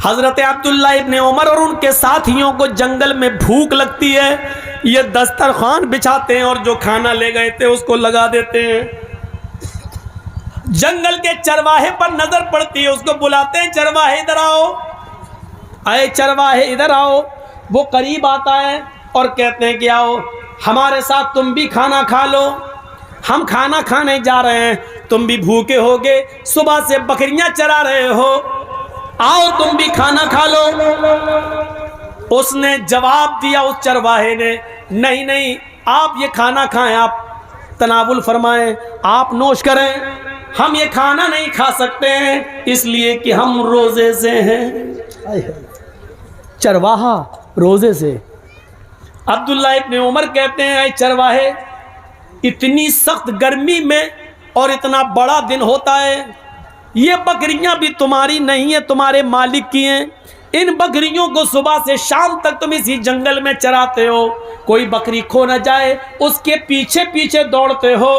حضرت عبداللہ ابن عمر اور ان کے ساتھیوں کو جنگل میں بھوک لگتی ہے، یہ دسترخوان بچھاتے ہیں اور جو کھانا لے گئے تھے اس کو لگا دیتے ہیں۔ جنگل کے چرواہے پر نظر پڑتی ہے، اس کو بلاتے ہیں چرواہے ادھر آؤ، اے چرواہے ادھر آؤ۔ وہ قریب آتا ہے اور کہتے ہیں کہ آؤ ہمارے ساتھ تم بھی کھانا کھا لو، ہم کھانا کھانے جا رہے ہیں، تم بھی بھوکے ہوگے، صبح سے بکریاں چرا رہے ہو، آؤ تم بھی کھانا کھا لو۔ اس نے جواب دیا اس چرواہے نے، نہیں نہیں آپ یہ کھانا کھائیں، آپ تناول فرمائیں، آپ نوش کریں، ہم یہ کھانا نہیں کھا سکتے ہیں اس لیے کہ ہم روزے سے ہیں۔ چرواہا روزے سے۔ عبداللہ ابن عمر کہتے ہیں اے چرواہے، اتنی سخت گرمی میں اور اتنا بڑا دن ہوتا ہے، یہ بکریاں بھی تمہاری نہیں ہیں، تمہارے مالک کی ہیں، ان بکریوں کو صبح سے شام تک تم اسی جنگل میں چراتے ہو، کوئی بکری کھو نہ جائے اس کے پیچھے پیچھے دوڑتے ہو،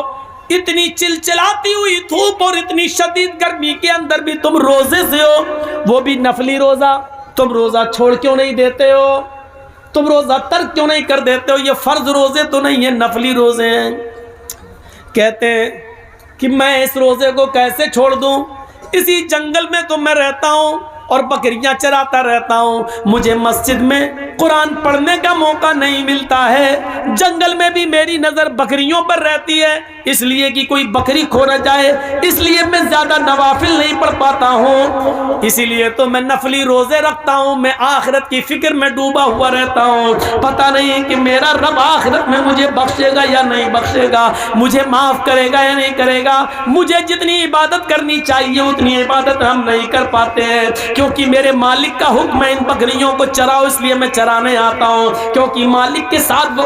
اتنی چلچلاتی ہوئی دھوپ اور اتنی شدید گرمی کے اندر بھی تم روزے سے ہو، وہ بھی نفلی روزہ۔ تم روزہ چھوڑ کیوں نہیں دیتے ہو؟ تم روزہ ترک کیوں نہیں کر دیتے ہو؟ یہ فرض روزے تو نہیں ہیں، نفلی روزے ہیں۔ کہتے ہیں کہ میں اس روزے کو کیسے چھوڑ دوں، اسی جنگل میں تو میں رہتا ہوں اور بکریاں چراتا رہتا ہوں، مجھے مسجد میں قرآن پڑھنے کا موقع نہیں ملتا ہے، جنگل میں بھی میری نظر بکریوں پر رہتی ہے، اس لیے کہ کوئی بکری کھو نہ جائے، اس لیے میں زیادہ نوافل نہیں پڑھ پاتا ہوں، اسی لیے تو میں نفلی روزے رکھتا ہوں، میں آخرت کی فکر میں ڈوبا ہوا رہتا ہوں، پتہ نہیں کہ میرا رب آخرت میں مجھے بخشے گا یا نہیں بخشے گا، مجھے معاف کرے گا یا نہیں کرے گا، مجھے جتنی عبادت کرنی چاہیے اتنی عبادت ہم نہیں کر پاتے ہیں، کیونکہ میرے مالک کا حکم ہے ان بکریوں کو چراؤ، اس لیے میں چرانے آتا ہوں، کیونکہ مالک کے ساتھ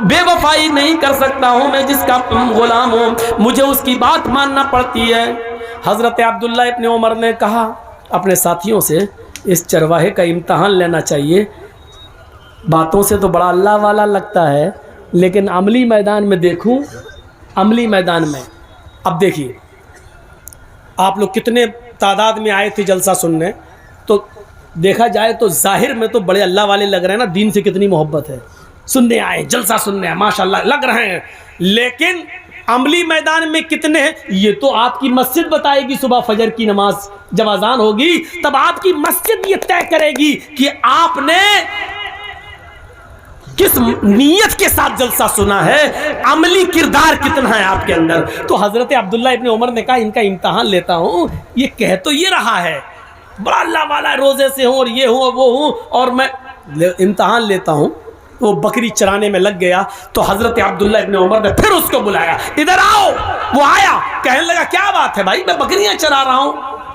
بے وفائی نہیں کر سکتا ہوں، میں جس کا غلام ہوں، مجھے اس کی بات ماننا پڑتی ہے۔ حضرت عبداللہ ابن عمر نے کہا اپنے ساتھیوں سے اس چرواہے کا امتحان لینا چاہیے، باتوں سے تو بڑا اللہ والا لگتا ہے لیکن عملی میدان میں دیکھوں، عملی میدان میں اب دیکھیے آپ لوگ کتنے تعداد میں آئے تھے جلسہ سننے، تو دیکھا جائے تو ظاہر میں تو بڑے اللہ والے لگ رہے ہیں نا، دین سے کتنی محبت ہے، سننے آئے جلسہ سننے آئے ماشاءاللہ لگ رہے ہیں، لیکن عملی میدان میں کتنے ہیں یہ تو آپ کی مسجد بتائے گی، صبح فجر کی نماز جب اذان ہوگی تب آپ کی مسجد یہ طے کرے گی کہ آپ نے کس نیت کے ساتھ جلسہ سنا ہے، عملی کردار کتنا ہے آپ کے اندر۔ تو حضرت عبداللہ ابن عمر نے کہا ان کا امتحان لیتا ہوں، یہ کہہ تو یہ رہا ہے بڑا اللہ والا، روزے سے ہوں اور یہ ہوں وہ ہوں، اور میں امتحان لیتا ہوں۔ وہ بکری چرانے میں لگ گیا تو حضرت عبداللہ ابن عمر نے پھر اس کو بلایا، ادھر آؤ۔ وہ آیا، کہنے لگا کیا بات ہے بھائی، میں بکریاں چرا رہا ہوں،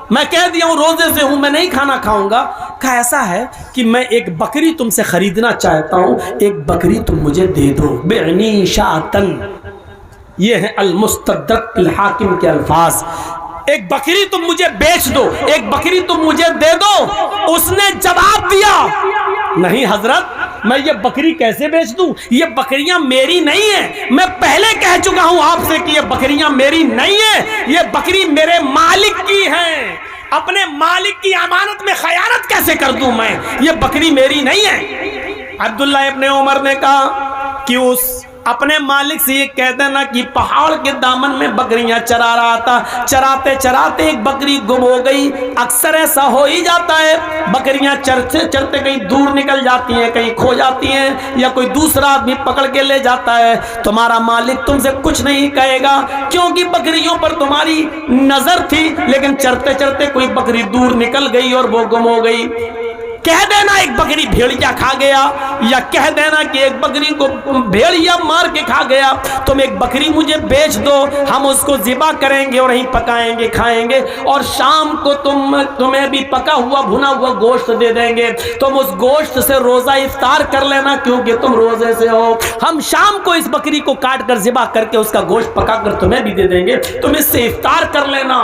میں کہہ دیا ہوں روزے سے ہوں، میں نہیں کھانا کھاؤں گا۔ کہا ایسا ہے کہ میں ایک بکری تم سے خریدنا چاہتا ہوں، ایک بکری تم مجھے دے دو، بعنی شاطن، یہ ہے المستدرک الحاکم کے الفاظ، ایک بکری تم مجھے بیچ دو، ایک بکری تم مجھے دے دو۔ اس نے جواب دیا نہیں حضرت میں یہ بکری کیسے بیچ دوں، یہ بکریاں میری نہیں ہیں، میں پہلے کہہ چکا ہوں آپ سے کہ یہ بکریاں میری نہیں ہیں، یہ بکری میرے مالک کی ہیں، اپنے مالک کی امانت میں خیانت کیسے کر دوں میں، یہ بکری میری نہیں ہے۔ عبداللہ ابن عمر نے کہا کہ اس اپنے مالک سے یہ کہہ دینا کہ پہاڑ کے دامن میں بکریاں چرا رہا تھا، چراتے چراتے ایک بکری گم ہو گئی، اکثر ایسا ہو ہی جاتا ہے، بکریاں چرتے چرتے کہیں دور نکل جاتی ہیں، کہیں کھو جاتی ہیں، یا کوئی دوسرا آدمی پکڑ کے لے جاتا ہے، تمہارا مالک تم سے کچھ نہیں کہے گا کیونکہ بکریوں پر تمہاری نظر تھی، لیکن چرتے چرتے کوئی بکری دور نکل گئی اور وہ گم ہو گئی۔ کہہ دینا ایک بکری بھیڑیا کھا گیا، یا کہہ دینا کہ ایک بکری کو بھیڑیا مار کے کھا گیا، تم ایک بکری مجھے بیچ دو، ہم اس کو ذبح کریں گے اور وہیں پکائیں گے کھائیں گے، اور شام کو تمہیں بھی پکا ہوا بھنا ہوا گوشت دے دیں گے، تم اس گوشت سے روزہ افطار کر لینا کیونکہ تم روزے سے ہو، ہم شام کو اس بکری کو کاٹ کر ذبح کر کے اس کا گوشت پکا کر تمہیں بھی دے دیں گے، تم اس سے افطار کر لینا۔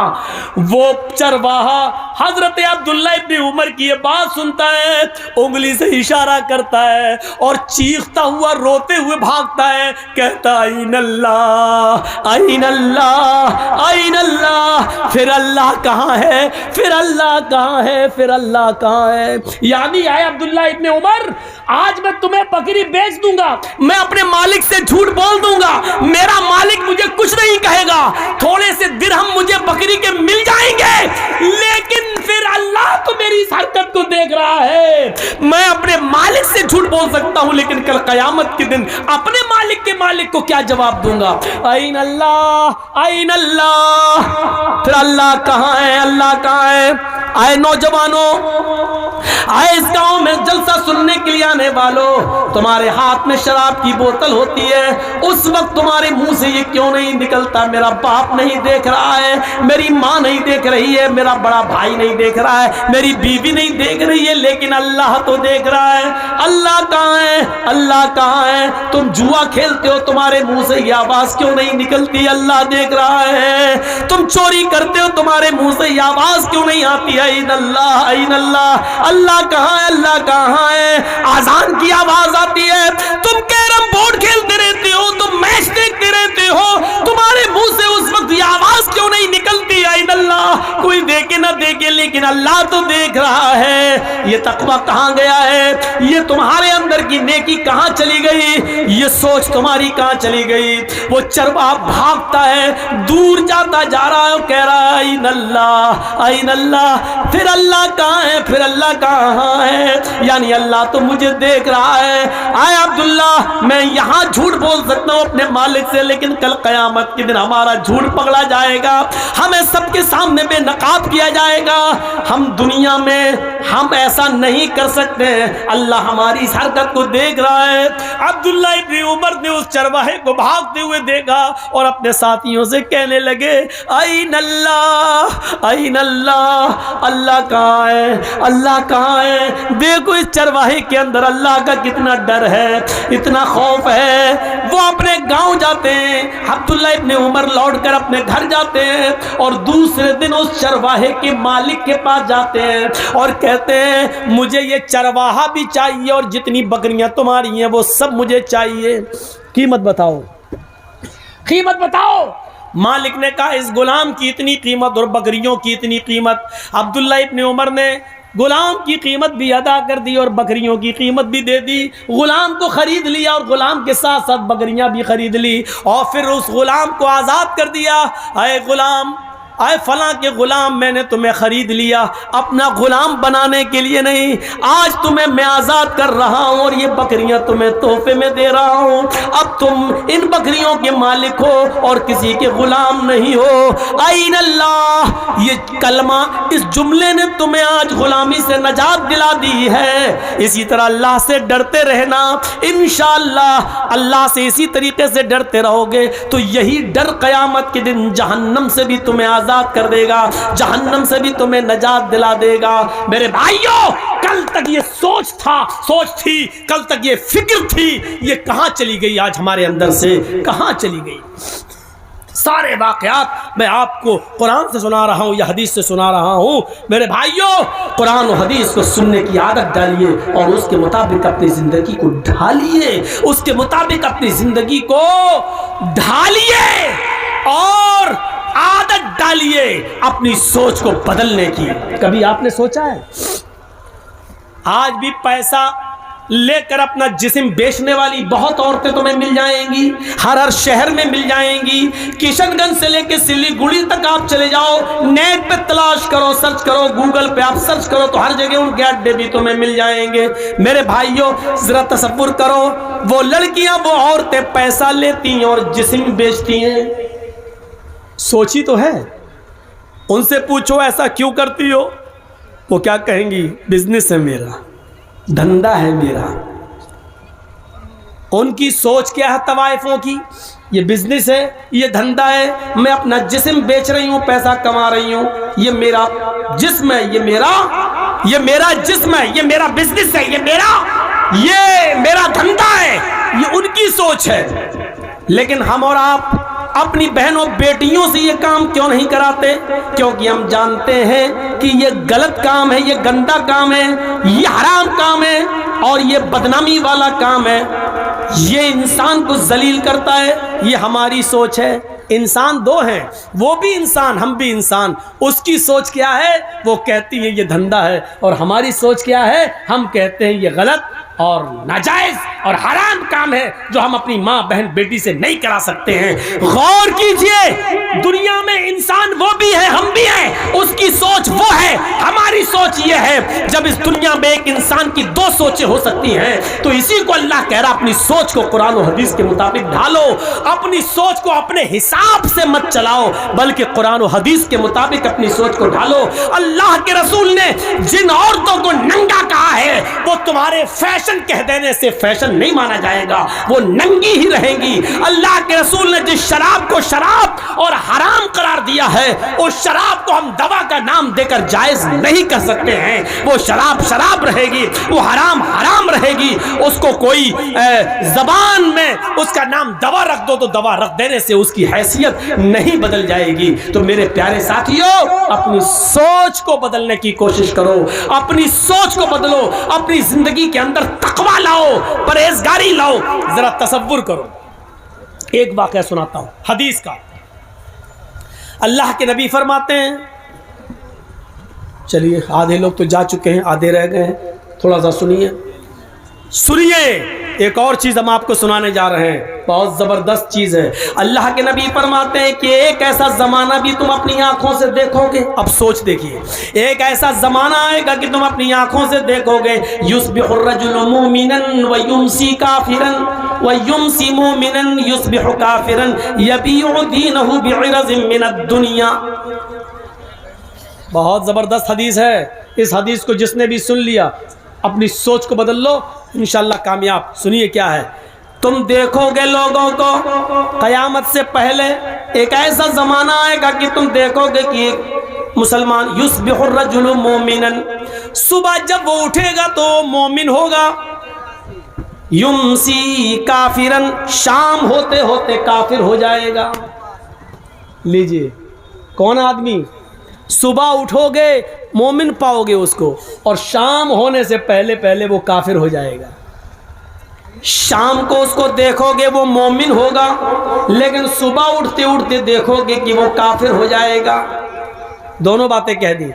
وہ چرواہا حضرت عبداللہ ابن عمر کی یہ بات سنتا ہے، انگلی سے اشارہ کرتا ہے اور چیختا ہوا روتے ہوئے بھاگتا ہے، کہتا این اللہ این اللہ این اللہ، پھر اللہ کہاں ہے، پھر اللہ کہاں ہے، پھر اللہ کہاں ہے؟ یعنی اے عبداللہ ابن عمر، آج میں تمہیں بکری بیچ دوں گا، میں اپنے مالک سے جھوٹ بول دوں گا، میرا مالک مجھے کچھ نہیں کہے گا، تھوڑے سے درہم مجھے بکری کے مل جائیں گے، لیکن پھر اللہ تو میری اس حرکت کو دیکھ رہا ہے، میں اپنے مالک سے جھوٹ بول سکتا ہوں لیکن کل قیامت کے دن اپنے مالک کے مالک کو کیا جواب دوں گا؟ این اللہ این اللہ، پھر اللہ کہاں ہے، اللہ کہاں ہے؟ آئے نوجوانوں، آئے اس گاؤں میں جلسہ سننے کے لیے آنے والوں، تمہارے ہاتھ میں شراب کی بوتل ہوتی ہے، اس وقت تمہارے منہ سے یہ کیوں نہیں نکلتا میرا باپ نہیں دیکھ رہا ہے، میری ماں نہیں دیکھ رہی ہے، میرا بڑا بھائی نہیں دیکھ رہا ہے، میری بیوی نہیں دیکھ رہی ہے، لیکن اللہ تو دیکھ رہا ہے؟ اللہ کہاں ہے، اللہ کہاں ہے؟ تم جوا کھیلتے ہو، تمہارے منہ سے یہ آواز کیوں نہیں نکلتی اللہ دیکھ رہا ہے؟ تم چوری کرتے ہو، تمہارے منہ سے یہ آواز کیوں نہیں آتی این اللہ این اللہ؟ اللہ کہاں ہے، اللہ کہاں ہے؟ آذان کی آواز آتی ہے، تم کیرم بورڈ کھیلتے رہتے ہو، تم میچ دیکھتے رہتے ہو، تمہارے منہ سے اس وقت یہ آواز کیوں نہیں نکلتی این اللہ؟ کوئی دیکھے نہ دیکھے لیکن اللہ تو دیکھ رہا ہے۔ یہ تقویٰ کہاں گیا ہے؟ یہ تمہارے اندر کی نیکی کہاں چلی گئی؟ یہ سوچ تمہاری کہاں چلی گئی؟ وہ چرواہا بھاگتا ہے، دور جاتا جا رہا ہے، کہہ رہا ہے این اللہ این اللہ، پھر اللہ کہاں ہے، پھر اللہ کہاں ہے؟ یعنی اللہ تو مجھے دیکھ رہا ہے۔ آئے عبداللہ، میں یہاں جھوٹ بول سکتا ہوں اپنے مالک سے، لیکن کل قیامت کے دن ہمارا جھوٹ پکڑا جائے گا، ہمیں سب کے سامنے بے نقاب کیا جائے گا۔ ہم دنیا میں ہم ایسا نہیں کر سکتے، اللہ ہماری اس حرکت کو دیکھ رہا ہے۔ عبداللہ ابن عمر نے اس چرواہے کو بھاگتے ہوئے دیکھا اور اپنے ساتھیوں سے کہنے لگے این اللہ این اللہ، اللہ کہاں ہے، اللہ کہاں ہے؟ دیکھو اس چرواہے کے اندر اللہ کا کتنا ڈر ہے، اتنا خوف ہے۔ وہ اپنے گاؤں جاتے ہیں، عبداللہ ابن عمر لوٹ کر اپنے گھر جاتے ہیں اور دوسرے دن اس چرواہے کے مالک کے پاس جاتے ہیں اور کہتے ہیں مجھے یہ چرواہا بھی چاہیے اور جتنی بکریاں تمہاری ہیں وہ سب مجھے چاہیے، قیمت بتاؤ، قیمت بتاؤ۔ مالک نے کہا اس غلام کی اتنی قیمت اور بکریوں کی اتنی قیمت۔ عبداللہ ابن عمر نے غلام کی قیمت بھی ادا کر دی اور بکریوں کی قیمت بھی دے دی، غلام کو خرید لیا اور غلام کے ساتھ ساتھ بکریاں بھی خرید لی اور پھر اس غلام کو آزاد کر دیا۔ اے غلام، اے فلاں کے غلام، میں نے تمہیں خرید لیا، اپنا غلام بنانے کے لیے نہیں، آج تمہیں میں آزاد کر رہا ہوں اور یہ بکریاں تمہیں تحفے میں دے رہا ہوں، اب تم ان بکریوں کے مالک ہو اور کسی کے غلام نہیں ہو۔ این اللہ، یہ کلمہ، اس جملے نے تمہیں آج غلامی سے نجات دلا دی ہے۔ اسی طرح اللہ سے ڈرتے رہنا، انشاءاللہ اللہ سے اسی طریقے سے ڈرتے رہو گے تو یہی ڈر قیامت کے دن جہنم سے بھی تمہیں آزاد کر دے گا، جہنم سے بھی تمہیں نجات دلا دے گا۔ میرے بھائیوں، کل تک یہ سوچ تھی، کل تک یہ فکر تھی، یہ کہاں چلی گئی؟ آج ہمارے اندر سے کہاں چلی گئی؟ سارے واقعات میں آپ کو قرآن سے سنا رہا ہوں یا حدیث سے سنا رہا ہوں۔ میرے بھائیوں، قرآن و حدیث کو سننے کی عادت ڈالیے اور اس کے مطابق اپنی زندگی کو ڈھالیے، اس کے مطابق اپنی زندگی کو ڈھالیے اور عادت ڈالیے اپنی سوچ کو بدلنے کی۔ کبھی آپ نے سوچا ہے آج بھی پیسہ لے کر اپنا جسم بیچنے والی بہت عورتیں تمہیں مل جائیں گی، ہر شہر میں مل جائیں گی، کشن گنج سے لے کے سلی گڑی تک آپ چلے جاؤ، نیٹ پہ تلاش کرو، سرچ کرو، گوگل پہ آپ سرچ کرو تو ہر جگہ ان کے اڈے بھی تمہیں مل جائیں گے۔ میرے بھائیوں، ذرا تصور کرو، وہ لڑکیاں، وہ عورتیں پیسہ لیتی ہیں اور جسم بیچتی ہیں۔ سوچی تو ہے؟ ان سے پوچھو ایسا کیوں کرتی ہو، وہ کیا کہیں گی؟ بزنس ہے میرا، دھندا ہے میرا۔ ان کی سوچ کیا ہے طوائفوں کی؟ یہ بزنس ہے، یہ دھندا ہے، میں اپنا جسم بیچ رہی ہوں، پیسہ کما رہی ہوں، یہ میرا جسم ہے، یہ میرا جسم ہے، یہ میرا بزنس ہے، یہ میرا دھندا ہے۔ یہ ان کی سوچ ہے، لیکن ہم اور آپ اپنی بہنوں بیٹیوں سے یہ کام کیوں نہیں کراتے؟ کیونکہ ہم جانتے ہیں کہ یہ غلط کام ہے، یہ گندا کام ہے، یہ حرام کام ہے اور یہ بدنامی والا کام ہے، یہ انسان کو ذلیل کرتا ہے۔ یہ ہماری سوچ ہے۔ انسان دو ہیں، وہ بھی انسان، ہم بھی انسان۔ اس کی سوچ کیا ہے؟ وہ کہتی ہے یہ دھندا ہے، اور ہماری سوچ کیا ہے؟ ہم کہتے ہیں یہ غلط اور ناجائز اور حرام کام ہے جو ہم اپنی ماں بہن بیٹی سے نہیں کرا سکتے ہیں۔ غور کیجئے، دنیا میں انسان وہ بھی ہے، ہم بھی ہیں، اس کی سوچ وہ ہے، ہماری سوچ یہ ہے۔ جب اس دنیا میں ایک انسان کی دو سوچیں ہو سکتی ہیں تو اسی کو اللہ کہہ رہا اپنی سوچ کو قرآن و حدیث کے مطابق ڈھالو، اپنی سوچ کو اپنے حساب سے مت چلاؤ بلکہ قرآن و حدیث کے مطابق اپنی سوچ کو ڈھالو۔ اللہ کے رسول نے جن عورتوں کو ننگا کہا ہے وہ تمہارے فیشن کہہ دینے سے فیشن نہیں مانا جائے گا، وہ ننگی ہی رہیں گی۔ اللہ کے رسول نے جس شراب کو شراب اور حرام قرار دیا ہے اس شراب کو ہم دوا کا نام دے کر جائز نہیں کر سکتے ہیں۔ وہ شراب شراب رہے گی، وہ حرام حرام رہے گی۔ اس کو کوئی زبان میں اس کا نام دوا رکھ دو تو دوا رکھ دینے سے اس کی حیثیت نہیں بدل جائے گی۔ تو میرے پیارے ساتھیوں، اپنی سوچ کو بدلنے کی کوشش کرو، اپنی سوچ کو بدلو، اپنی زندگی کے اندر تقوی لاؤ، پرہیزگاری لاؤ۔ ذرا تصور کرو، ایک واقعہ سناتا ہوں حدیث کا۔ اللہ کے نبی فرماتے ہیں، چلیے آدھے لوگ تو جا چکے ہیں، آدھے رہ گئے ہیں، تھوڑا سا سنیے۔ ایک اور چیز ہم آپ کو سنانے جا رہے ہیں، بہت زبردست چیز ہے۔ اللہ کے نبی فرماتے ہیں کہ ایک ایسا زمانہ بھی تم اپنی آنکھوں سے دیکھو گے۔ اب سوچ دیکھیے، ایک ایسا زمانہ آئے گا کہ تم اپنی آنکھوں سے دیکھو گے، یصبح الرجل مومنا ویمسی کافرا ویمسی مومنا یصبح کافرا یبیع دینہ بعرض من الدنیا۔ بہت زبردست حدیث ہے۔ اس حدیث کو جس نے بھی سن لیا اپنی سوچ کو بدل لو، انشاءاللہ کامیاب۔ سنیے کیا ہے، تم دیکھو گے لوگوں کو قیامت سے پہلے ایک ایسا زمانہ آئے گا کہ تم دیکھو گے کہ ایک مسلمان یصبح الرجل مومنا، صبح جب وہ اٹھے گا تو مومن ہوگا، یمسی کافرا، شام ہوتے ہوتے کافر ہو جائے گا۔ لیجئے، کون آدمی؟ صبح اٹھو گے مومن پاؤ گے اس کو، اور شام ہونے سے پہلے پہلے وہ کافر ہو جائے گا۔ شام کو اس کو دیکھو گے وہ مومن ہوگا، لیکن صبح اٹھتے اٹھتے دیکھو گے کہ وہ کافر ہو جائے گا۔ دونوں باتیں کہہ دی۔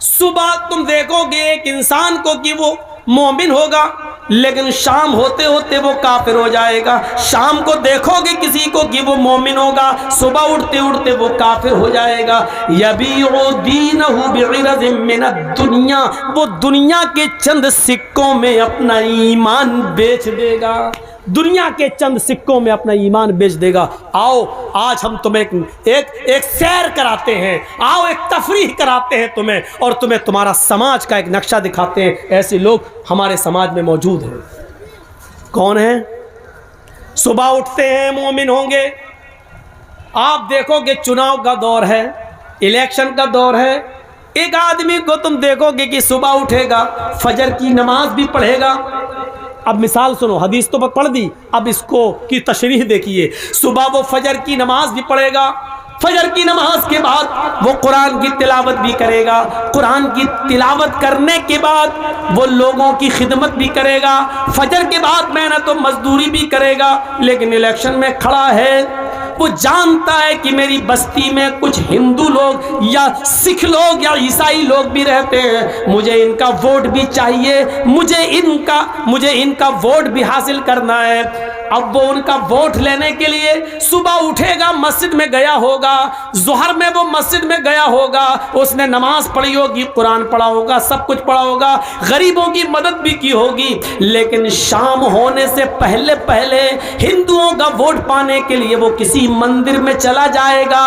صبح تم دیکھو گے ایک انسان کو کہ وہ مومن ہوگا، لیکن شام ہوتے ہوتے وہ کافر ہو جائے گا۔ شام کو دیکھو گے کسی کو کہ وہ مومن ہوگا، صبح اٹھتے اٹھتے وہ کافر ہو جائے گا۔ یبیع دینہ بعرض من الدنیا، وہ دنیا کے چند سکوں میں اپنا ایمان بیچ دے گا، دنیا کے چند سکوں میں اپنا ایمان بیچ دے گا۔ آؤ آج ہم تمہیں ایک سیر کراتے ہیں، آؤ ایک تفریح کراتے ہیں تمہیں، اور تمہیں تمہارا سماج کا ایک نقشہ دکھاتے ہیں۔ ایسے لوگ ہمارے سماج میں موجود ہیں۔ کون ہیں؟ صبح اٹھتے ہیں مومن ہوں گے، آپ دیکھو گے چناؤ کا دور ہے، الیکشن کا دور ہے، ایک آدمی کو تم دیکھو گے کہ صبح اٹھے گا، فجر کی نماز بھی پڑھے گا۔ اب مثال سنو، حدیث تو پڑھ دی، اب اس کو کی تشریح دیکھیے۔ صبح وہ فجر کی نماز بھی پڑھے گا، فجر کی نماز کے بعد وہ قرآن کی تلاوت بھی کرے گا، قرآن کی تلاوت کرنے کے بعد وہ لوگوں کی خدمت بھی کرے گا، فجر کے بعد محنت و مزدوری بھی کرے گا، لیکن الیکشن میں کھڑا ہے، وہ جانتا ہے کہ میری بستی میں کچھ ہندو لوگ یا سکھ لوگ یا عیسائی لوگ بھی رہتے ہیں، مجھے ان کا ووٹ بھی چاہیے، مجھے ان کا ووٹ بھی حاصل کرنا ہے۔ اب وہ ان کا ووٹ لینے کے لیے صبح اٹھے گا، مسجد میں گیا ہوگا، ظہر میں وہ مسجد میں گیا ہوگا، اس نے نماز پڑھی ہوگی، قرآن پڑھا ہوگا، سب کچھ پڑھا ہوگا، غریبوں کی مدد بھی کی ہوگی، لیکن شام ہونے سے پہلے پہلے ہندوؤں کا ووٹ پانے کے لیے وہ کسی مندر میں چلا جائے گا۔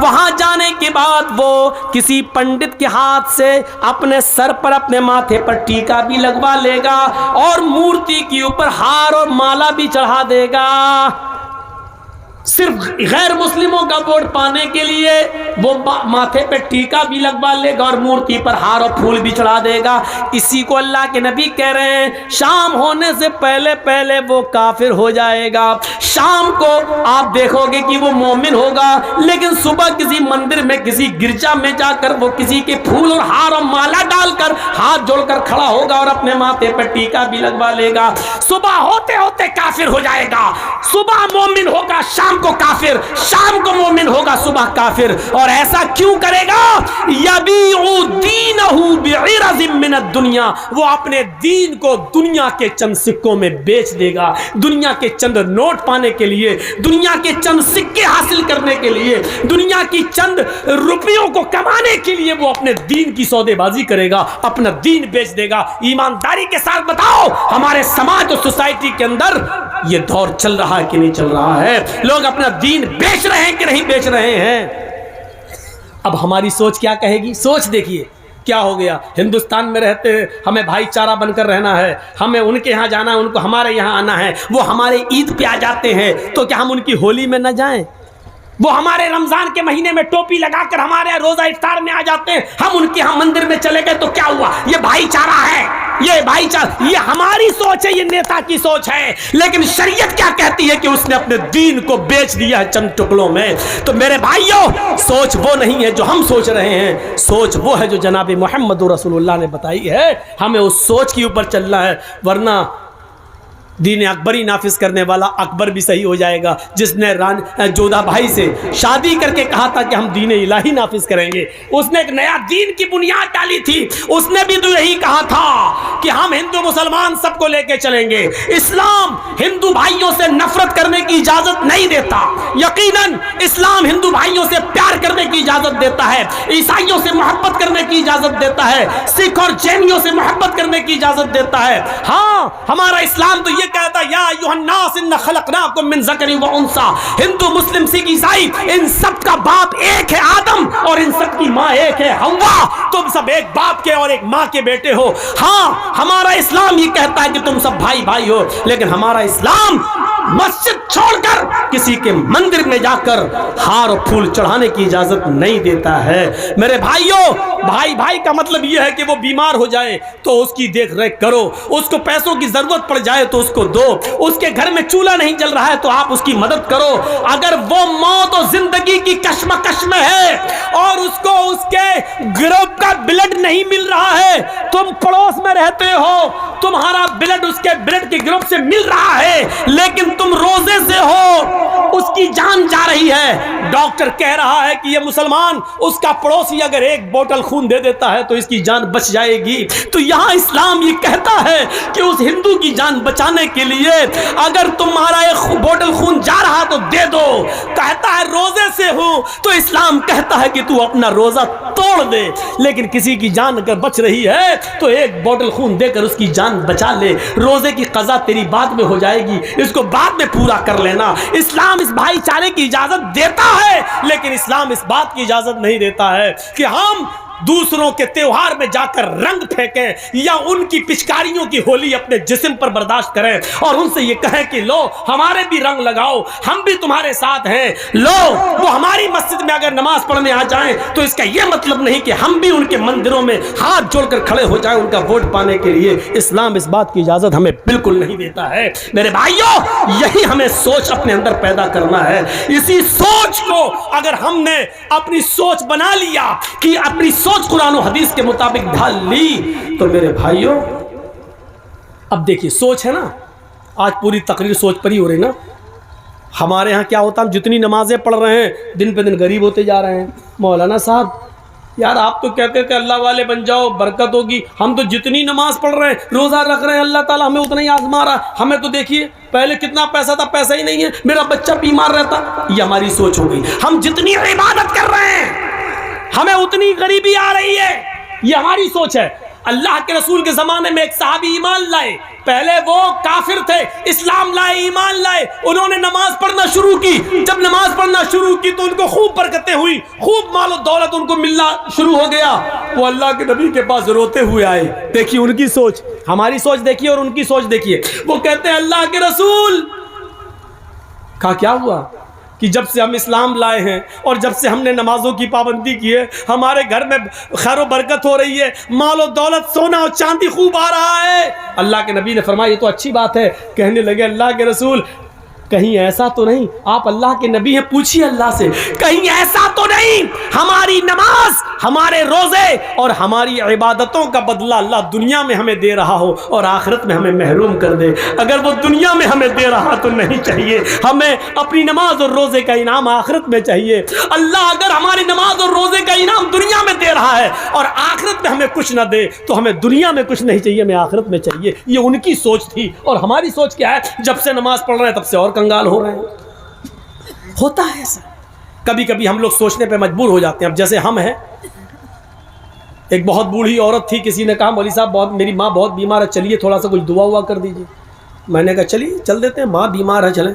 وہاں جانے کے بعد وہ کسی پنڈت کے ہاتھ سے اپنے سر پر، اپنے ماتھے پر ٹیکا بھی لگوا لے گا، اور مورتی کے اوپر ہار اور مالا بھی چڑھا دے گا۔ صرف غیر مسلموں کا ووٹ پانے کے لیے وہ ماتھے پہ ٹیکا بھی لگوا لے گا اور مورتی پر ہار اور پھول بھی چڑھا دے گا. اسی کو اللہ کے نبی کہہ رہے ہیں شام ہونے سے پہلے پہلے وہ کافر ہو جائے گا. شام کو آپ دیکھو گے کہ وہ مومن ہوگا, لیکن صبح کسی مندر میں کسی گرجا میں جا کر وہ کسی کے پھول اور ہار اور مالا ڈال کر ہاتھ جوڑ کر کھڑا ہوگا اور اپنے ماتھے پر ٹیکا بھی لگوا لے گا. صبح ہوتے ہوتے کافر ہو جائے گا. صبح مومن ہوگا, شام کو کافر, شام کو مومن ہوگا, صبح کافر. اور ایسا کیوں کرے گا؟ یبیع دینہ بعرض من الدنیا, وہ اپنے دین کو دنیا کے چند سکوں میں بیچ دے گا. دنیا کے چند نوٹ پانے کے لیے, دنیا کے چند سکے حاصل کرنے کے لیے, دنیا کی چند روپیوں کو کمانے کے لیے وہ اپنے دین کی سودے بازی کرے گا, اپنا دین بیچ دے گا. ایمانداری کے ساتھ بتاؤ ہمارے سماج اور سوسائٹی کے اندر یہ دور چل رہا ہے کہ نہیں چل رہا ہے؟ لوگ اپنا دین بیچ رہے ہیں کہ نہیں بیچ رہے ہیں؟ اب ہماری سوچ کیا کہے گی؟ سوچ دیکھیے کیا ہو گیا. ہندوستان میں رہتے ہیں, ہمیں بھائی چارہ بن کر رہنا ہے, ہمیں ان کے ہاں جانا ہے, ان کو ہمارے یہاں آنا ہے. وہ ہمارے عید پہ آ جاتے ہیں تو کیا ہم ان کی ہولی میں نہ جائیں؟ وہ ہمارے رمضان کے مہینے میں ٹوپی لگا کر ہمارے روزہ افطار میں آ جاتے ہیں, ہم ان کے ہاں مندر میں چلے گئے تو کیا ہوا؟ یہ بھائی چارہ ہے, یہ بھائی چارہ, یہ ہماری سوچ ہے, یہ نیتا کی سوچ ہے. لیکن شریعت کیا کہتی ہے کہ اس نے اپنے دین کو بیچ دیا ہے چند ٹکڑوں میں. تو میرے بھائیوں, سوچ وہ نہیں ہے جو ہم سوچ رہے ہیں, سوچ وہ ہے جو جناب محمد رسول اللہ نے بتائی ہے. ہمیں اس سوچ کے اوپر چلنا ہے, ورنہ دین اکبری نافذ کرنے والا اکبر بھی صحیح ہو جائے گا, جس نے جودھا بھائی سے شادی کر کے کہا تھا کہ ہم دین الہی نافذ کریں گے. اس نے ایک نیا دین کی بنیاد ڈالی تھی. اس نے بھی تو یہی کہا تھا کہ ہم ہندو مسلمان سب کو لے کے چلیں گے. اسلام ہندو بھائیوں سے نفرت کرنے کی اجازت نہیں دیتا. یقیناً اسلام ہندو بھائیوں سے پیار کرنے کی اجازت دیتا ہے, عیسائیوں سے محبت کرنے کی اجازت دیتا ہے, سکھ اور جینیوں سے محبت کرنے کی اجازت دیتا ہے. ہاں, ہمارا اسلام تو یہ کہتا ہے یا ایھا الناس ان خلقناکم من ذکر و انثی. ہندو مسلم سکھ عیسائی ان سب کا باپ ایک ہے آدم, اور ان سب کی ماں ایک ہے حوا. تم سب ایک باپ کے اور ایک ماں کے بیٹے ہو. ہاں, ہمارا اسلام یہ کہتا ہے کہ تم سب بھائی بھائی ہو, لیکن ہمارا اسلام مسجد چھوڑ کر کسی کے مندر میں جا کر ہار اور پھول چڑھانے کی اجازت نہیں دیتا ہے. میرے بھائیوں, بھائی بھائی کا مطلب یہ ہے کہ وہ بیمار ہو جائے تو اس کی دیکھ ریکھ کرو, اس کو پیسوں کی ضرورت پڑ جائے تو اس کو دو, اس کے گھر میں چولہا نہیں جل رہا ہے تو آپ اس کی مدد کرو. اگر وہ موت و زندگی کی کشمکش میں ہے اور اس کو اس کے گروپ کا بلڈ نہیں مل رہا ہے, تم پڑوس میں رہتے ہو, تمہارا بلڈ اس کے بلڈ کے گروپ سے مل رہا ہے, لیکن تم روزے سے ہو, اس کی جان جا رہی ہے. ڈاکٹر کہہ رہا ہے کہ یہ مسلمان, اس کا پڑوسی اگر ایک بوتل خون دے دیتا ہے تو اس کی جان بچ جائے گی. تو یہاں اسلام یہ کہتا ہے کہ اس ہندو کی جان بچانے کے لیے اگر تمہارا ایک بوتل خون جا رہا تو دے دو. کہتا ہے روزے سے ہوں, تو اسلام کہتا ہے کہ تو اپنا روزہ توڑ دے, لیکن کسی کی جان اگر بچ رہی ہے تو ایک بوتل خون دے کر اس کی جان بچا لے. روزے کی قضا تیری بعد میں ہو جائے گی, اس کو بعد میں پورا کر لینا. اسلام اس بھائی چارے کی اجازت دیتا ہے, لیکن اسلام اس بات کی اجازت نہیں دیتا ہے کہ ہم دوسروں کے تیوہار میں جا کر رنگ پھینکیں یا ان کی پچکاریوں کی ہولی اپنے جسم پر برداشت کریں اور ان سے یہ کہیں کہ لو ہمارے بھی رنگ لگاؤ, ہم بھی تمہارے ساتھ ہیں. لو, وہ ہماری مسجد میں اگر نماز پڑھنے آ جائیں تو اس کا یہ مطلب نہیں کہ ہم بھی ان کے مندروں میں ہاتھ جوڑ کر کھڑے ہو جائیں ان کا ووٹ پانے کے لیے. اسلام اس بات کی اجازت ہمیں بالکل نہیں دیتا ہے. میرے بھائیوں, یہی ہمیں سوچ اپنے اندر پیدا کرنا ہے. اسی سوچ کو اگر ہم نے اپنی سوچ بنا لیا کہ اپنی سوچ قرآن و حدیث کے مطابق ڈھال لی, تو میرے بھائیوں اب دیکھیے سوچ ہے نا, آج پوری تقریر سوچ پر ہی ہو رہی نا. ہمارے ہاں کیا ہوتا, ہم جتنی نمازیں پڑھ رہے ہیں دن پہ دن غریب ہوتے جا رہے ہیں. مولانا صاحب یار آپ تو کہتے تھے اللہ والے بن جاؤ برکت ہوگی, ہم تو جتنی نماز پڑھ رہے ہیں روزہ رکھ رہے ہیں اللہ تعالیٰ ہمیں اتنا ہی آزما رہا ہے. ہمیں تو دیکھیے پہلے کتنا پیسہ تھا, پیسہ ہی نہیں ہے, میرا بچہ بیمار رہتا. یہ ہماری سوچ ہو گئی. ہم جتنی عبادت کر رہے ہیں ہمیں اتنی غریبی آ رہی ہے, یہ ہماری سوچ ہے. اللہ کے رسول کے زمانے میں ایک صحابی ایمان لائے, پہلے وہ کافر تھے, اسلام لائے, ایمان لائے, انہوں نے نماز پڑھنا شروع کی. جب نماز پڑھنا شروع کی تو ان کو خوب برکتیں ہوئی, خوب مال و دولت ان کو ملنا شروع ہو گیا. وہ اللہ کے نبی کے پاس روتے ہوئے آئے. دیکھیے ان کی سوچ, ہماری سوچ دیکھیے اور ان کی سوچ دیکھیے. وہ کہتے ہیں اللہ کے رسول, کہا کیا ہوا؟ کہ جب سے ہم اسلام لائے ہیں اور جب سے ہم نے نمازوں کی پابندی کی ہے ہمارے گھر میں خیر و برکت ہو رہی ہے، مال و دولت سونا اور چاندی خوب آ رہا ہے۔ اللہ کے نبی نے فرمایا یہ تو اچھی بات ہے۔ کہنے لگے اللہ کے رسول کہیں ایسا تو نہیں، آپ اللہ کے نبی ہیں، پوچھیے اللہ سے، کہیں ایسا تو نہیں ہماری نماز، ہمارے روزے اور ہماری عبادتوں کا بدلہ اللہ دنیا میں ہمیں دے رہا ہو اور آخرت میں ہمیں محروم کر دے؟ اگر وہ دنیا میں ہمیں دے رہا تو نہیں چاہیے، ہمیں اپنی نماز اور روزے کا انعام آخرت میں چاہیے۔ اللہ اگر ہماری نماز اور روزے کا انعام دنیا میں دے رہا ہے اور آخرت میں ہمیں کچھ نہ دے تو ہمیں دنیا میں کچھ نہیں چاہیے، ہمیں آخرت میں چاہیے۔ یہ ان کی سوچ تھی، اور ہماری سوچ کیا ہے؟ جب سے نماز پڑھ رہے ہیں تب سے اور کنگال ہو رہے ہیں۔ ہوتا ہے ایسا، کبھی کبھی ہم لوگ سوچنے پہ مجبور ہو جاتے ہیں۔ اب جیسے ہم ہیں، ایک بہت بوڑھی عورت تھی، کسی نے کہا مولوی صاحب میری ماں بہت بیمار ہے، چلیے تھوڑا سا کچھ دعا ہوا کر دیجیے۔ میں نے کہا چلیے چل دیتے ہیں، ماں بیمار ہے چلیں۔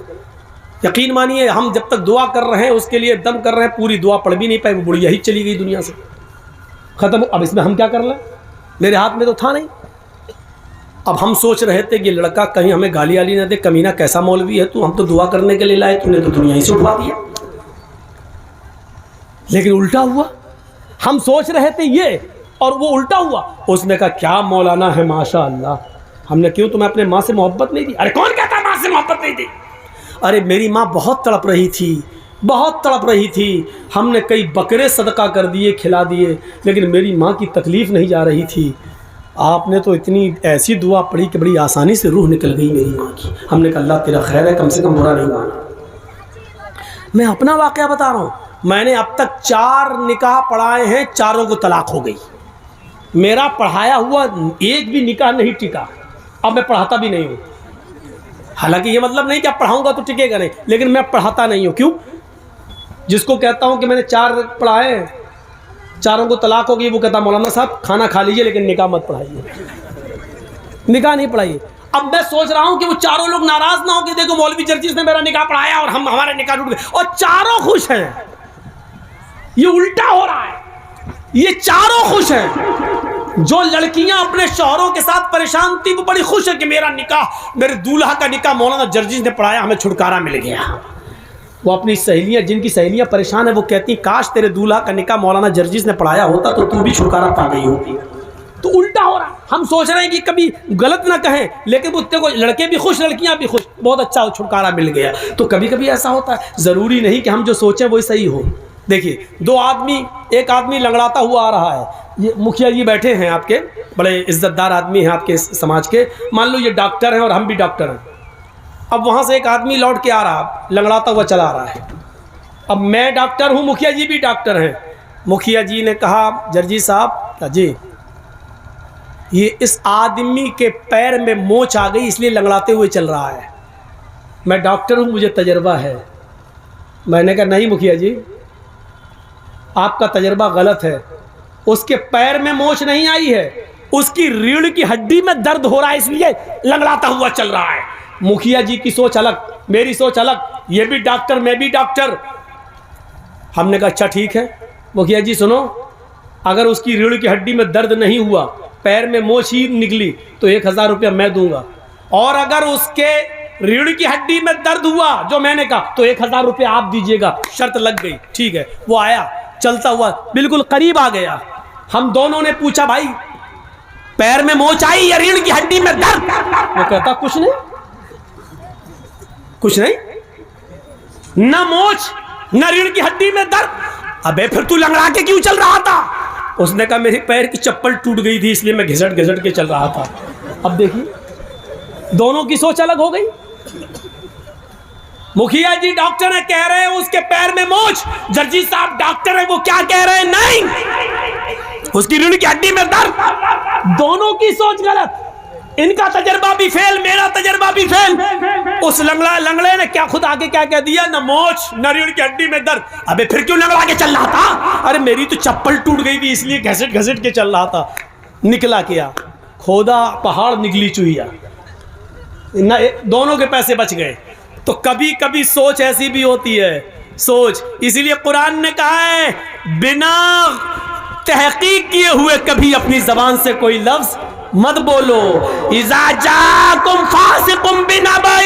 یقین مانیے ہم جب تک دعا کر رہے ہیں اس کے لیے دم کر رہے ہیں، پوری دعا پڑھ بھی نہیں پائی، وہ بڑھیا ہی چلی گئی دنیا سے، ختم۔ اب اس میں ہم کیا کر لیں؟ میرے ہاتھ میں تو تھا نہیں۔ اب ہم سوچ رہے تھے کہ لڑکا کہیں ہمیں گالی والی نہ دے، کمینہ کیسا مولوی ہے تو، ہم تو دعا کرنے کے لیے لائے، تو نے تو دنیا ہی سے اٹھوا دیا۔ لیکن الٹا ہوا، ہم سوچ رہے تھے یہ اور وہ الٹا ہوا۔ اس نے کہا کیا مولانا ہے ماشاء اللہ۔ ہم نے کیوں تمہیں اپنے ماں سے محبت نہیں دی؟ ارے کون کہتا ماں سے محبت نہیں دی؟ ارے میری ماں بہت تڑپ رہی تھی، بہت تڑپ رہی تھی، ہم نے کئی بکرے صدقہ کر دیے، کھلا دیے، لیکن میری ماں کی تکلیف نہیں جا رہی تھی۔ آپ نے تو اتنی ایسی دعا پڑھی کہ بڑی آسانی سے روح نکل گئی میری ماں کی۔ ہم نے کہا اللہ تیرا خیر ہے، کم سے کم برا نہیں مانا۔ میں اپنا واقعہ بتا رہا ہوں، میں نے اب تک 4 نکاح پڑھائے ہیں، چاروں کو طلاق ہو گئی۔ میرا پڑھایا ہوا ایک بھی نکاح نہیں ٹکا، اب میں پڑھاتا بھی نہیں ہوں۔ حالانکہ یہ مطلب نہیں کہ اب پڑھاؤں گا تو ٹکے گا نہیں، لیکن میں پڑھاتا نہیں ہوں۔ کیوں؟ جس کو کہتا ہوں کہ میں نے 4 پڑھائے ہیں، چاروں کو طلاق ہو گئی، وہ کہتا مولانا صاحب کھانا کھا لیجیے لیکن نکاح مت پڑھائیے، نکاح نہیں پڑھائیے۔ اب میں سوچ رہا ہوں کہ وہ چاروں لوگ ناراض نہ ہو کہ دیکھو مولوی جرجیس نے میرا نکاح پڑھایا اور ہمارے نکاح ٹوٹ گئے، اور چاروں خوش ہیں۔ یہ الٹا ہو رہا ہے، یہ چاروں خوش ہیں۔ جو لڑکیاں اپنے شوہروں کے ساتھ پریشان تھی وہ بڑی خوش ہے کہ میرا نکاح، میرے دولہا کا نکاح مولانا جرجیس نے پڑھایا، ہمیں چھٹکارا مل گیا۔ وہ اپنی سہیلیاں، جن کی سہیلیاں پریشان ہیں، وہ کہتی ہیں کاش تیرے دولہا کا نکاح مولانا جرجیس نے پڑھایا ہوتا تو بھی چھٹکارا پا گئی ہوتی۔ تو الٹا ہو رہا، ہم سوچ رہے ہیں کہ کبھی غلط نہ کہیں، لیکن بتتے کو لڑکے بھی خوش، لڑکیاں بھی خوش، بہت اچھا چھٹکارا مل گیا۔ تو کبھی کبھی ایسا ہوتا ہے، ضروری نہیں کہ ہم جو سوچیں وہی صحیح ہو۔ دیکھیے ایک آدمی لنگڑاتا ہوا آ رہا ہے، یہ مکھیا جی بیٹھے ہیں آپ کے، بڑے عزت دار آدمی ہیں آپ کے سماج کے، مان لو یہ ڈاکٹر ہیں اور ہم بھی ڈاکٹر ہیں۔ اب وہاں سے ایک آدمی لوٹ کے آ رہا، لنگڑاتا ہوا چلا آ رہا ہے۔ اب میں ڈاکٹر ہوں، مکھیا جی بھی ڈاکٹر ہیں۔ مکھیا جی نے کہا جرجی صاحب جی یہ اس آدمی کے پیر میں موچ آ گئی اس لیے لنگڑاتے ہوئے چل رہا ہے۔ میں ڈاکٹر ہوں، مجھے تجربہ ہے۔ میں نے کہا نہیں مکھیا جی آپ کا تجربہ غلط ہے، اس کے پیر میں موچ نہیں آئی ہے، اس کی ریڑھ کی ہڈی میں درد ہو رہا ہے اس لیے لنگڑاتا ہوا چل رہا ہے۔ مکھیا جی کی سوچ الگ، میری سوچ الگ، یہ بھی ڈاکٹر میں بھی ڈاکٹر۔ ہم نے کہا اچھا ٹھیک ہے مکھیا جی سنو، اگر اس کی ریڑھ کی ہڈی میں درد نہیں ہوا، پیر میں موچ ہی نکلی تو 1000 روپیہ میں دوں گا، اور اگر اس کے ریڑھ کی ہڈی میں درد ہوا جو میں نے کہا تو 1000 روپیہ آپ دیجیے گا۔ شرط لگ گئی، ٹھیک ہے۔ وہ آیا چلتا ہوا بالکل قریب آ گیا، ہم دونوں نے پوچھا بھائی پیر میں موچ آئی یا ریڑھ کی ہڈی میں درد؟ وہ کہتا کچھ نہیں، کچھ نہیں، نہ موچ نہ ریڑھ کی ہڈی میں درد۔ ابے پھر تو لنگڑا کے کیوں چل رہا تھا؟ اس نے کہا میری پیر کی چپل ٹوٹ گئی تھی اس لیے میں گھسٹ گھسٹ کے چل رہا تھا۔ اب دیکھیے دونوں کی سوچ الگ ہو گئی۔ مکھیا جی ڈاکٹر ہیں، کہہ رہے ہیں اس کے پیر میں موچ، جرجی صاحب ڈاکٹر ہیں، وہ کیا کہہ رہے ہیں؟ نہیں، اس کی ریڑھ کی ہڈی میں درد۔ دونوں کی سوچ غلط، ان کا تجربہ بھی فیل، میرا تجربہ بھی فیل۔ اس لنگڑے نے کیا خود آگے کیا کہہ دیا؟ نہ موچ نہ ریڑھ کی ہڈی میں درد۔ ابے پھر کیوں لنگڑا کے چل رہا تھا؟ ارے میری تو چپل ٹوٹ گئی تھی اس لیے گھسٹ گھسٹ کے چل رہا تھا۔ نکلا کیا؟ کھودا پہاڑ نکلی چوہیا، دونوں کے پیسے بچ گئے۔ تو کبھی کبھی سوچ ایسی بھی ہوتی ہے، سوچ، اسی لیے قرآن نے کہا ہے بنا تحقیق کیے ہوئے کبھی اپنی زبان سے کوئی لفظ مت بولو اذا جاکم فاسقم بنبأ،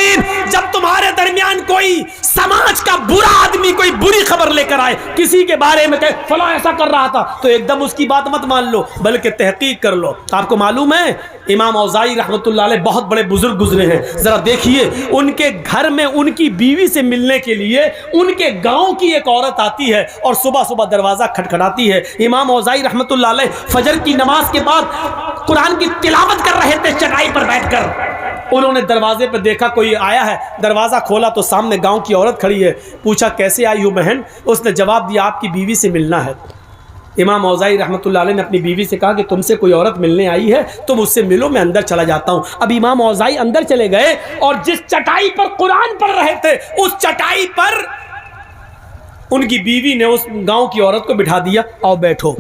جب تمہارے درمیان کوئی سماج کا برا آدمی کوئی بری خبر لے کر آئے، کسی کے بارے میں کہے فلاں ایسا کر رہا تھا، تو ایک دم اس کی بات مت مان لو بلکہ تحقیق کر لو۔ آپ کو معلوم ہے امام اوزاعی رحمۃ اللہ علیہ بہت بڑے بزرگ گزرے ہیں، ذرا دیکھیے ان کے گھر میں ان کی بیوی سے ملنے کے لیے ان کے گاؤں کی ایک عورت آتی ہے اور صبح صبح دروازہ کھٹکھٹاتی ہے۔ امام اوزاعی رحمۃ اللہ علیہ فجر کی نماز کے بعد قرآن کی تلاوت کر رہے تھے چٹائی پر بیٹھ کر، انہوں نے دروازے پہ دیکھا کوئی آیا ہے، دروازہ کھولا تو سامنے گاؤں کی عورت کھڑی ہے، پوچھا کیسے آئی ہو بہن؟ اس نے جواب دیا آپ کی بیوی سے ملنا ہے۔ امام اوزاعی رحمۃ اللہ علیہ نے اپنی بیوی سے کہا کہ تم سے کوئی عورت ملنے آئی ہے تو مجھ سے ملو، میں اندر چلا جاتا ہوں۔ اب امام اوزاعی اندر چلے گئے اور جس چٹائی پر قرآن پڑھ رہے تھے اس چٹائی پر ان کی بیوی نے اس گاؤں کی عورت کو بٹھا دیا، آؤ بیٹھو۔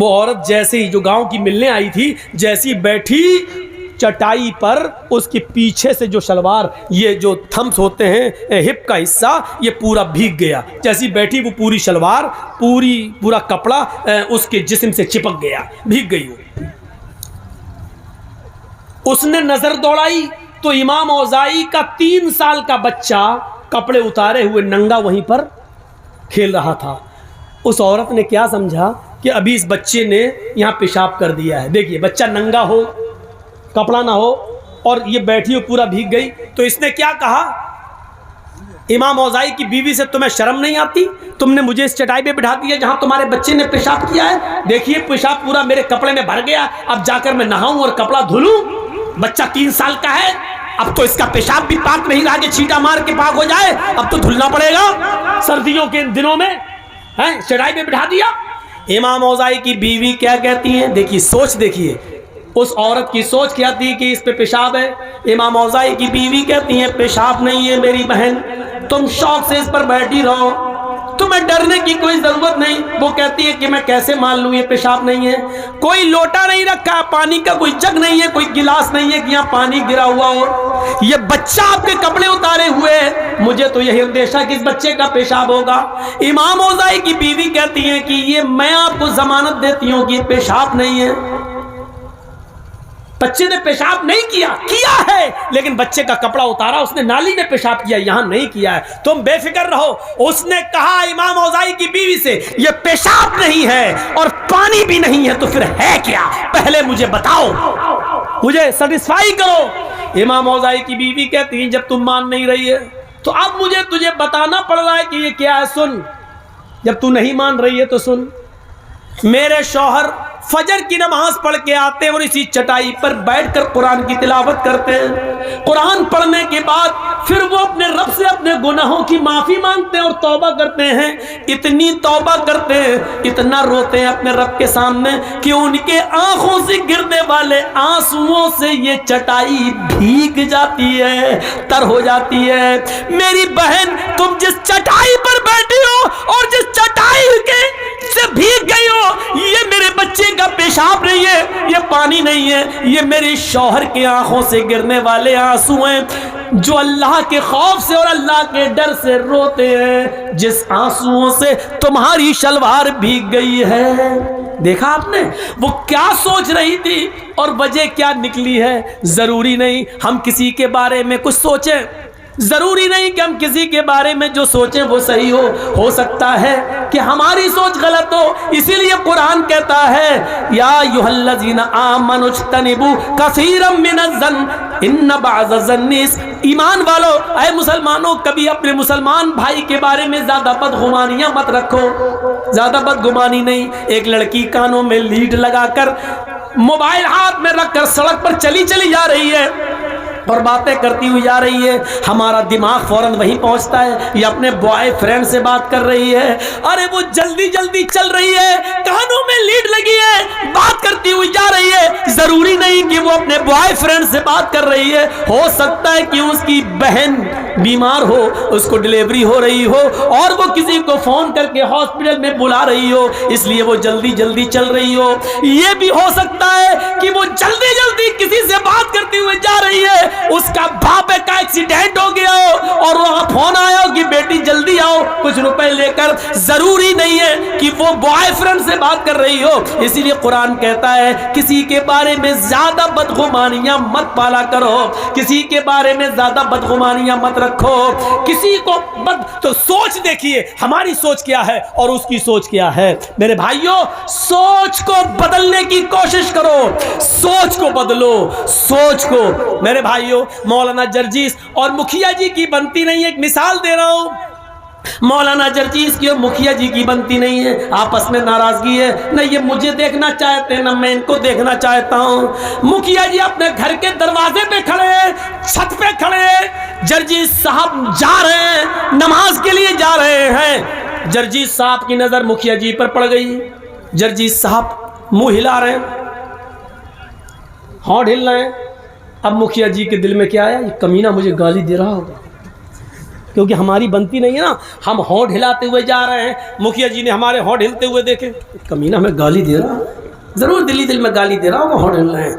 وہ عورت جیسے ہی جو گاؤں کی ملنے آئی تھی جیسی بیٹھی چٹائی پر، اس کے پیچھے سے جو شلوار یہ جو تھمس ہوتے ہیں ہپ کا حصہ یہ پورا بھیگ گیا، جیسی بیٹھی وہ پوری شلوار پورا کپڑا اس کے جسم سے چپک گیا، بھیگ گئی وہ۔ اس نے نظر دوڑائی تو امام اوزاعی کا 3 سال کا بچہ کپڑے اتارے ہوئے ننگا وہیں پر کھیل رہا تھا۔ اس عورت نے کیا سمجھا کہ ابھی اس بچے نے یہاں پیشاب کر دیا ہے۔ دیکھیے بچہ ننگا ہو، کپڑا نہ ہو اور یہ بیٹھی ہو پورا بھیگ گئی، تو اس نے کیا کہا امام اوزاعی کی بیوی سے تمہیں شرم نہیں آتی؟ تم نے مجھے اس چٹائی پہ بٹھا دیا جہاں تمہارے بچے نے پیشاب کیا ہے، دیکھیے پیشاب پورا میرے کپڑے میں بھر گیا، اب جا کر میں نہاؤں اور کپڑا دھلوں؟ بچہ 3 سال کا ہے، اب تو اس کا پیشاب بھی پاک نہیں رہا کہ چھینٹا مار کے پاک ہو جائے، اب تو دھلنا پڑے گا سردیوں کے ان دنوں میں، چٹائی پہ بٹھا دیا۔ امام اوزاعی کی بیوی کیا کہتی ہیں؟ دیکھیے سوچ، دیکھیے اس عورت کی سوچ کیا تھی کہ اس پہ پیشاب ہے۔ امام اوزاعی کی بیوی کہتی ہیں پیشاب نہیں ہے میری بہن، تم شوق سے اس پر بیٹھی رہو، تمہیں ڈرنے کی کوئی ضرورت نہیں۔ وہ کہتی ہے کہ میں کیسے مان لوں یہ پیشاب نہیں ہے؟ کوئی لوٹا نہیں رکھا، پانی کا کوئی جگ نہیں ہے، کوئی گلاس نہیں ہے کہ یہاں پانی گرا ہوا ہو، یہ بچہ آپ کے کپڑے اتارے ہوئے ہے، مجھے تو یہی اندیشہ کہ اس بچے کا پیشاب ہوگا۔ امام اوزاعی کی بیوی کہتی ہیں کہ یہ میں آپ کو ضمانت دیتی ہوں کہ یہ پیشاب نہیں ہے، بچے نے پیشاب نہیں کیا ہے، لیکن بچے کا کپڑا اتارا، اس نے نالی میں پیشاب کیا، یہاں نہیں کیا ہے، تم بے فکر رہو۔ اس نے کہا امام اوزاعی کی بیوی سے یہ پیشاب نہیں ہے اور پانی بھی نہیں ہے تو پھر ہے کیا؟ پہلے مجھے بتاؤ، مجھے سیٹسفائی کرو۔ امام اوزاعی کی بیوی کہتی ہیں جب تم مان نہیں رہی ہے تو اب مجھے تجھے بتانا پڑ رہا ہے کہ یہ کیا ہے، سن، جب تو نہیں مان رہی ہے تو سن۔ میرے شوہر فجر کی نماز پڑھ کے آتے ہیں اور اسی چٹائی پر بیٹھ کر قرآن کی تلاوت کرتے ہیں، قرآن پڑھنے کے بعد پھر وہ اپنے رب سے اپنے گناہوں کی معافی مانگتے ہیں اور توبہ کرتے ہیں، اتنی توبہ کرتے ہیں، اتنا روتے ہیں اپنے رب کے سامنے کہ ان کے آنکھوں سے گرنے والے آنسوؤں سے یہ چٹائی بھیگ جاتی ہے، تر ہو جاتی ہے۔ میری بہن تم جس چٹائی پر بیٹھی ہو اور جس چٹائی کے سے بھیگ گئی ہو، یہ میرے بچے کا پیشاب نہیں ہے، یہ پانی نہیں ہے، یہ میرے شوہر کے آنکھوں سے گرنے والے آنسو ہیں جو اللہ کے خوف سے اور اللہ کے ڈر سے روتے ہیں، جس آنسوؤں سے تمہاری شلوار بھیگ گئی ہے۔ دیکھا آپ نے وہ کیا سوچ رہی تھی اور وجہ کیا نکلی ہے۔ ضروری نہیں ہم کسی کے بارے میں کچھ سوچیں، ضروری نہیں کہ ہم کسی کے بارے میں جو سوچیں وہ صحیح ہو سکتا ہے کہ ہماری سوچ غلط ہو۔ اسی لیے قرآن کہتا ہے یا ایھا الذین آمنوا اجتنبوا کثیرا من الظن ان بعض الظن، ایمان والو اے مسلمانوں کبھی اپنے مسلمان بھائی کے بارے میں زیادہ بدگمانیاں مت رکھو، زیادہ بدگمانی نہیں۔ ایک لڑکی کانوں میں لیڈ لگا کر موبائل ہاتھ میں رکھ کر سڑک پر چلی جا رہی ہے اور باتیں کرتی ہوئی جا رہی ہے، ہمارا دماغ فوراً وہیں پہنچتا ہے، یہ اپنے بوائے فرینڈ سے بات کر رہی ہے، ارے وہ جلدی چل رہی ہے، کانوں میں لیڈ لگی ہے، بات کرتی ہوئی جا رہی ہے۔ ضروری نہیں کہ وہ اپنے بوائے فرینڈ سے بات کر رہی ہے، ہو سکتا ہے کہ اس کی بہن بیمار ہو، اس کو ڈلیوری ہو رہی ہو اور وہ کسی کو فون کر کے ہاسپٹل میں بلا رہی ہو، اس لیے وہ جلدی چل رہی ہو۔ یہ بھی ہو سکتا ہے کہ وہ جلدی کسی سے بات کرتی ہوئی جا رہی ہے، اس کا باپ کا ایکسیڈنٹ ہو گیا ہو اور وہاں فون آیا ہو کہ بیٹی جلدی آؤ، کچھ روپے لے کر ضروری نہیں ہے کہ وہ بوائے فرینڈ سے بات کر رہی ہو. اسی لیے قرآن کہتا ہے کسی کے بارے میں زیادہ بدگمانیاں مت پالا کرو, کسی کے بارے میں زیادہ بدگمانیاں مت رکھو. کسی کو تو سوچ دیکھیے ہماری سوچ کیا ہے اور اس کی سوچ کیا ہے. میرے بھائیوں, سوچ کو بدلنے کی کوشش کرو, سوچ کو بدلو, سوچ کو. میرے بھائیوں, مولانا جرجیس اور مکھیا جی کی بنتی نہیں. ایک مثال دے رہا ہوں, مولانا جرجیس کی اور مکھیا جی کی بنتی نہیں ہے, آپس میں ناراضگی ہے. نہ یہ مجھے دیکھنا چاہتے ہیں نہ میں ان کو دیکھنا چاہتا ہوں. مکھیا جی اپنے گھر کے دروازے پہ کھڑے ہیں, چھت پہ کھڑے ہیں, جرجیس صاحب جا رہے ہیں, نماز کے لیے جا رہے ہیں. جرجیس صاحب کی نظر مکھیا جی پر پڑ گئی. جرجیس صاحب منہ ہلا رہے ہیں, ہونٹ ہل رہے ہیں. اب مکھیا جی کے دل میں کیا آیا, یہ کمینہ مجھے گالی دے رہا ہوگا, کیونکہ ہماری بنتی نہیں ہے نا, ہم ہونٹ ہلاتے ہوئے جا رہے ہیں. مکھیا جی نے ہمارے ہونٹ ہلتے ہوئے دیکھے, کمینہ میں گالی دے رہا, ضرور دل میں گالی دے رہا ہوگا, ہونٹ ہل رہے ہیں.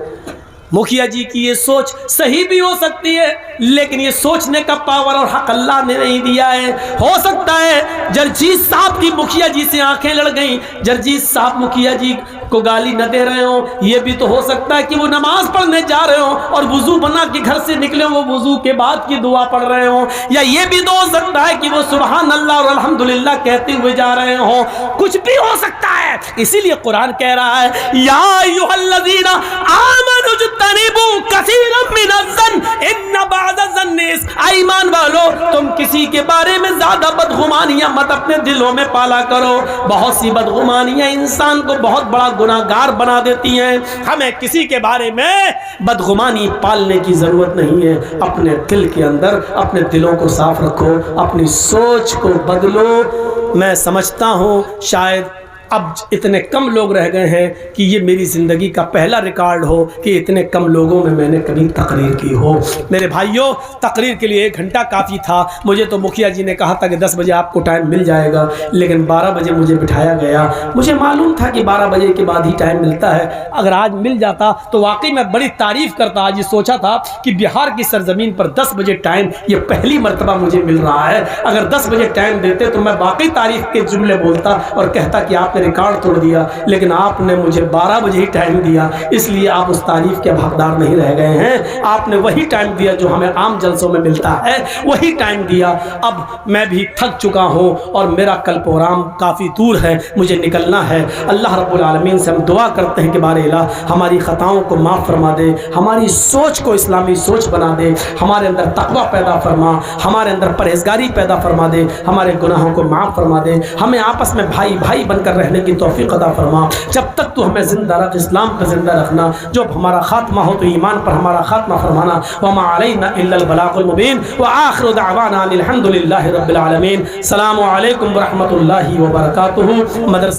مکھیا جی کی یہ سوچ صحیح بھی ہو سکتی ہے, لیکن یہ سوچنے کا پاور اور حق اللہ نے نہیں دیا ہے. ہو سکتا ہے جرجیس صاحب کی مکھیا جی سے آنکھیں لڑ گئیں, جرجیس صاحب مکھیا جی کو گالی نہ دے رہے ہوں. یہ بھی تو ہو سکتا ہے کہ وہ نماز پڑھنے جا رہے ہوں اور وضو بنا کے گھر سے نکلے, وہ وضو کے بعد کی دعا پڑھ رہے ہوں. یا یہ بھی تو ہو سکتا ہے کہ وہ سبحان اللہ اور الحمدللہ کہتے ہوئے جا رہے ہوں. کچھ بھی ہو سکتا ہے. اسی لیے قرآن کہہ رہا ہے یا ایھا الذین آمنوا اجتنبوا کثیرا من الظن ان بعض الظن ایمان والو, تم کسی کے بارے میں زیادہ بدگمانیاں مت اپنے دلوں میں پالا کرو. بہت سی بدگمانیاں انسان کو بہت بڑا گناہگار بنا دیتی ہیں. ہمیں کسی کے بارے میں بدگمانی پالنے کی ضرورت نہیں ہے. اپنے دل کے اندر اپنے دلوں کو صاف رکھو, اپنی سوچ کو بدلو. میں سمجھتا ہوں شاید اب اتنے کم لوگ رہ گئے ہیں کہ یہ میری زندگی کا پہلا ریکارڈ ہو کہ اتنے کم لوگوں میں نے کبھی تقریر کی ہو. میرے بھائیوں, تقریر کے لیے 1 گھنٹہ کافی تھا. مجھے تو مکھیا جی نے کہا تھا کہ 10 بجے آپ کو ٹائم مل جائے گا, لیکن 12 بجے مجھے بٹھایا گیا. مجھے معلوم تھا کہ 12 بجے کے بعد ہی ٹائم ملتا ہے. اگر آج مل جاتا تو واقعی میں بڑی تعریف کرتا. آج یہ سوچا تھا کہ بہار کی سرزمین پر 10 بجے ٹائم یہ پہلی مرتبہ مجھے مل رہا ہے. اگر 10 بجے ٹائم دیتے تو میں واقعی تعریف کے جملے بولتا اور کہتا کہ آپ نے ریکارڈ توڑ دیا, لیکن آپ نے مجھے 12 بجے ہی ٹائم دیا, اس لیے آپ اس تعریف کے حقدار نہیں رہ گئے ہیں. آپ نے وہی ٹائم دیا جو ہمیں عام جلسوں میں ملتا ہے, وہی ٹائم دیا. اب میں بھی تھک چکا ہوں اور میرا کل پروگرام کافی دور ہے, مجھے نکلنا ہے. اللہ رب العالمین سے ہم دعا کرتے ہیں کہ بار الہ ہماری خطاؤں کو معاف فرما دے, ہماری سوچ کو اسلامی سوچ بنا دے, ہمارے اندر تقوی پیدا فرما, ہمارے اندر پرہیزگاری پیدا فرما دے, ہمارے گناہوں کو معاف فرما دے, ہمیں آپس میں بھائی بھائی بن کر رہنے کی توفیق عطا فرما. جب تک تو ہمیں زندہ رکھ, اسلام پہ زندہ رکھنا. جب ہمارا خاتمہ ہو تو ایمان پر ہمارا خاتمہ فرمانا. وما علینا الا البلاغ المبین وآخر دعوانا الحمد للہ رب العالمین. السلام علیکم ورحمۃ اللہ وبرکاتہ. مدرسہ